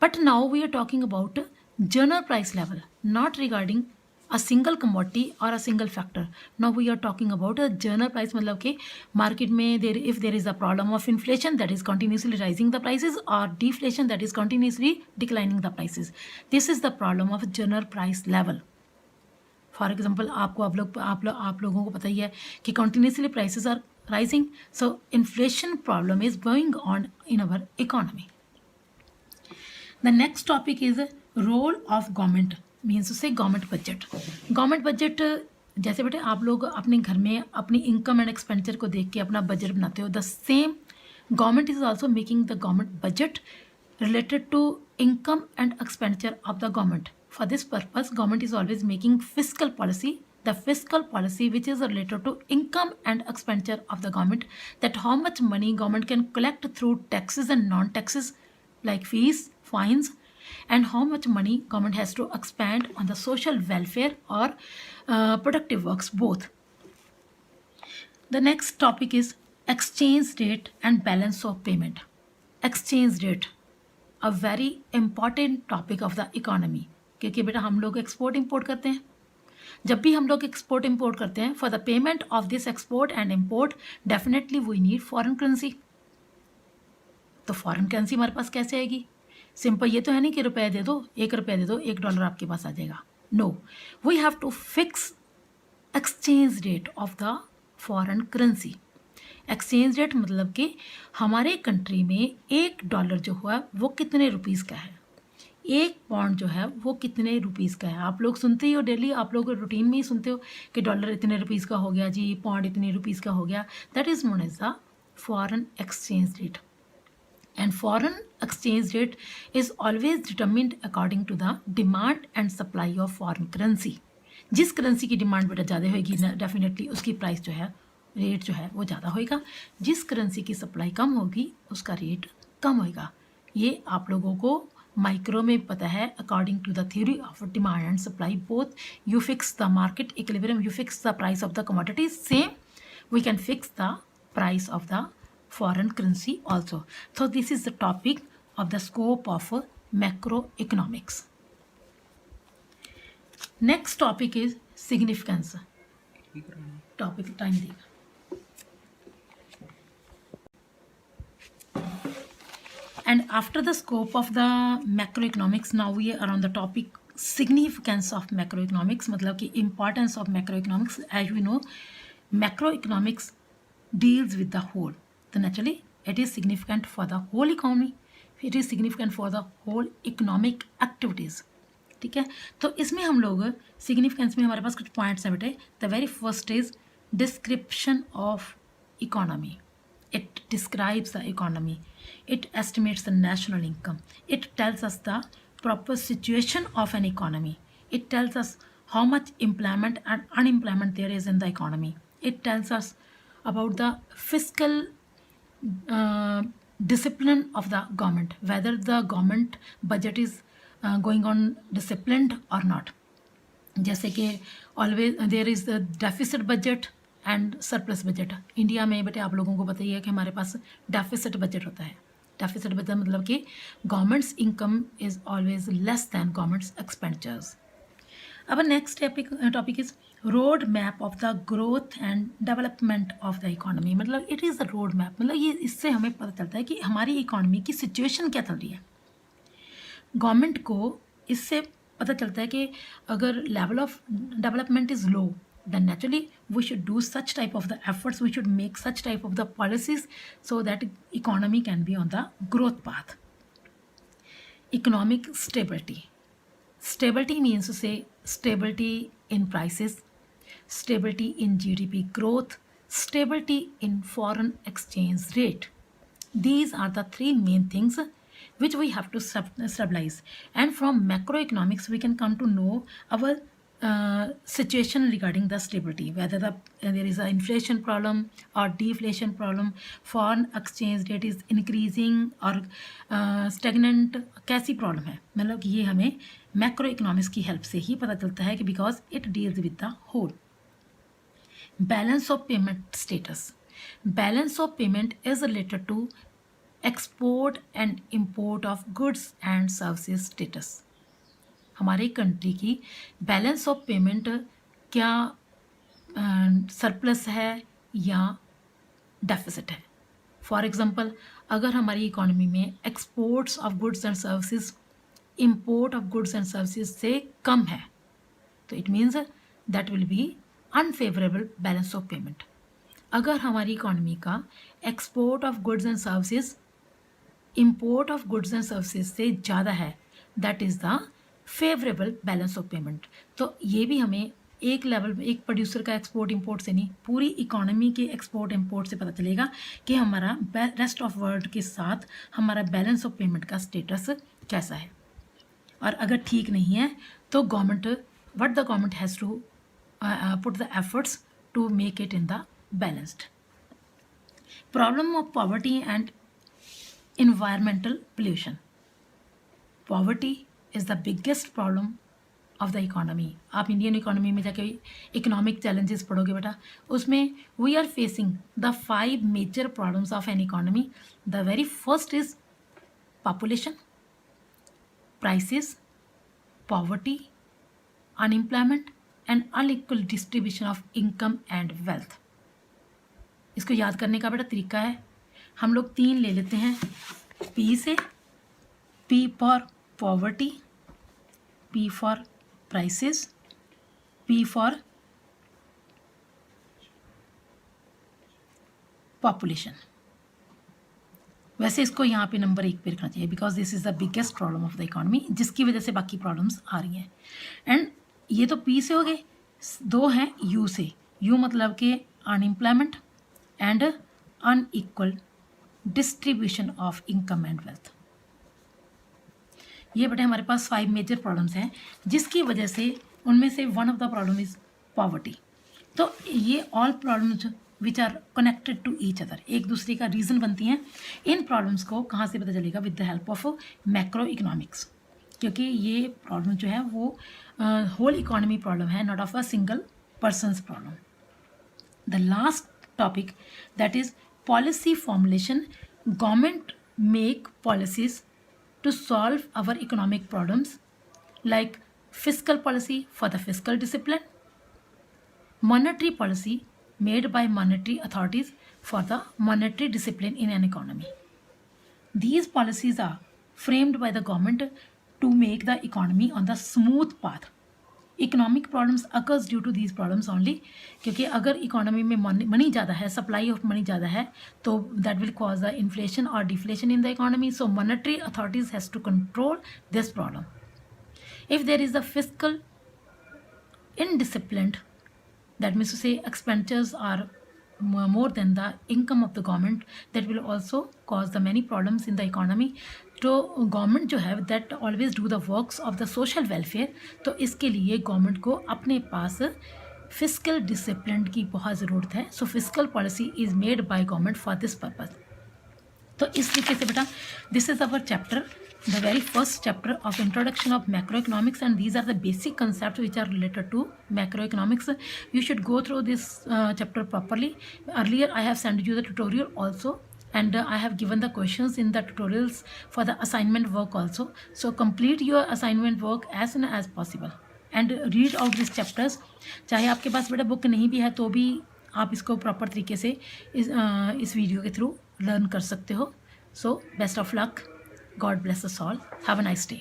But now we are talking about general price level, not regarding a single commodity or a single factor. Now we are talking about a general price, मतलब कि market में if there is a problem of inflation that is continuously rising the prices or deflation that is continuously declining the prices. This is the problem of general price level. For example आपको आप लोगों को पता ही है कि continuously prices are rising, so inflation problem is going on in our economy. The next topic is role of government, means से government budget. Government budget जैसे बेटे आप लोग अपने घर में अपनी इनकम एंड एक्सपेंडिचर को देख के अपना बजट बनाते हो, the same government is also making the government budget related to income and expenditure of the government. For this purpose, government is always making fiscal policy, the fiscal policy which is related to income and expenditure of the government, that how much money government can collect through taxes and non-taxes like fees, fines, and how much money government has to expand on the social welfare or productive works both. The next topic is exchange rate and balance of payment. Exchange rate, a very important topic of the economy, क्योंकि बेटा हम लोग export import करते हैं. जब भी हम लोग एक्सपोर्ट इम्पोर्ट करते हैं, for the payment of this export and import definitely we need foreign currency. तो फॉरेन करेंसी हमारे पास कैसे आएगी? सिंपल ये तो है नहीं कि रुपये दे दो, $1 दे दो, $1 आपके पास आ जाएगा. No, we have to fix exchange rate of the foreign currency. Exchange rate मतलब कि हमारे कंट्री में $1 जो हुआ वो कितने रुपीज़ का है, 1 पाउंड जो है वो कितने रुपीज़ का है. आप लोग सुनते ही हो डेली, आप लोग रूटीन में ही सुनते हो कि डॉलर इतने रुपीज़ का हो गया जी, पाउंड इतने रुपीज़ का हो गया. That is known as the foreign exchange rate. And foreign exchange rate is always determined according to the demand and supply of foreign currency. जिस करेंसी की डिमांड बेटा ज़्यादा होगी डेफिनेटली उसकी प्राइस जो है, रेट जो है वो ज़्यादा होएगा. जिस करेंसी की सप्लाई कम होगी उसका रेट कम होएगा. ये आप लोगों को माइक्रो में पता है. According to the theory of demand and supply both you fix the market equilibrium, you fix the price of the commodities. Same we can fix the price of the foreign currency also. So this is the topic of the scope of macro economics. Next topic is significance. Topic time देगा. And after the scope of the macroeconomics, now we are on the topic significance of macroeconomics, मतलब कि importance of macroeconomics. As we know, macroeconomics deals with the whole. So naturally, it is significant for the whole economy. It is significant for the whole economic activities. ठीक है, तो इसमें हम लोग significance में हमारे पास कुछ points हैं बेटे. The very first is description of economy. It describes the economy. It estimates the national income. It tells us the proper situation of an economy. It tells us how much employment and unemployment there is in the economy. It tells us about the fiscal discipline of the government, whether the government budget is going on disciplined or not. जैसे कि always there is the deficit budget and surplus budget. India में बेटे आप लोगों को पता ही है कि हमारे पास डेफिसिट बजट होता है. डेफिसिट बजट मतलब कि government's income is always less than government's expenditures. अब next topic is road map of the growth and development of the economy. मतलब it is the road map, मतलब ये इससे हमें पता चलता है कि हमारी इकोनॉमी की सिचुएशन क्या चल रही है. गवर्नमेंट को इससे पता चलता है कि अगर level of development is low, then naturally we should do such type of the efforts, we should make such type of the policies so that economy can be on the growth path. Economic stability. Stability means to say stability in prices, stability in GDP growth, stability in foreign exchange rate. These are the three main things which we have to stabilize. And from macroeconomics we can come to know our situation regarding the stability, whether there is an inflation problem or deflation problem, foreign exchange rate is increasing or stagnant, कैसी problem है. मतलब ये हमें macro economics की help से ही पता चलता है कि because it deals with the whole. Balance of payment status. Balance of payment is related to export and import of goods and services status, हमारे कंट्री की बैलेंस ऑफ पेमेंट क्या surplus है या डेफिसिट है। फॉर एग्जांपल, अगर हमारी economy में exports of goods and services import of goods and services से कम है तो it means that will be unfavourable balance of payment. अगर हमारी इकोनॉमी का export of goods and services import of goods and services से ज़्यादा है that is the favourable balance of payment. तो ये भी हमें एक लेवल, एक प्रोड्यूसर का एक्सपोर्ट इंपोर्ट से नहीं, पूरी इकोनॉमी के एक्सपोर्ट इंपोर्ट से पता चलेगा कि हमारा रेस्ट ऑफ वर्ल्ड के साथ हमारा बैलेंस ऑफ पेमेंट का स्टेटस कैसा है। और अगर ठीक नहीं है तो government what the government has to put the efforts to make it in the balanced. Problem of poverty and environmental pollution. Poverty is the biggest problem of the economy. आप इंडियन इकोनॉमी में जाके economic challenges पढ़ोगे बेटा, उसमें we are facing the 5 major problems of an economy. The very first is population, prices, poverty, unemployment and unequal distribution of income and wealth. इसको याद करने का बेटा तरीका है, हम लोग 3 ले लेते हैं पी से। P for poverty, P for prices, P for population. वैसे इसको यहाँ पे नंबर 1 पे रखना चाहिए because this is the biggest problem of the economy, जिसकी वजह से बाकी प्रॉब्लम्स आ रही हैं। एंड ये तो पी से हो गए, 2 हैं यू से। यू मतलब कि unemployment and unequal distribution of income and wealth. ये बेटे हमारे पास 5 मेजर प्रॉब्लम्स हैं, जिसकी वजह से उनमें से one of the problem is poverty. तो ये all problems which are connected to each other, एक दूसरे का रीज़न बनती हैं। इन प्रॉब्लम्स को कहाँ से पता चलेगा? With the help of macro economics, क्योंकि ये प्रॉब्लम जो है वो होल इकोनॉमी प्रॉब्लम है, not of a single persons problem. The last topic, that is policy formulation. Government make policies to solve our economic problems like fiscal policy for the fiscal discipline, monetary policy made by monetary authorities for the monetary discipline in an economy. These policies are framed by the government to make the economy on the smooth path. Economic problems occurs due to these problems only, क्योंकि अगर economy में money ज़्यादा है, supply of money ज़्यादा है, तो that will cause the inflation और deflation in the economy. So monetary authorities has to control this problem. If there is the fiscal indisciplined, that means to say expenditures are more than the income of the government, that will also cause the many problems in the economy. तो government जो है that always do the works of the social welfare, तो इसके लिए government को अपने पास fiscal discipline की बहुत ज़रूरत है। So fiscal policy is made by government for this purpose. तो इस तरीके से बेटा this is our chapter, the very first chapter of introduction of macroeconomics, and these are the basic concepts which are related to macroeconomics. You should go through this chapter properly. Earlier I have sent you the tutorial also, and I have given the questions in the tutorials for the assignment work also. So complete your assignment work as soon as possible and read out these chapters. चाहे आपके पास बेटा book नहीं भी है तो भी आप इसको प्रॉपर तरीके से इस वीडियो के थ्रू लर्न कर सकते हो। So best of luck. God bless us all. Have a nice day.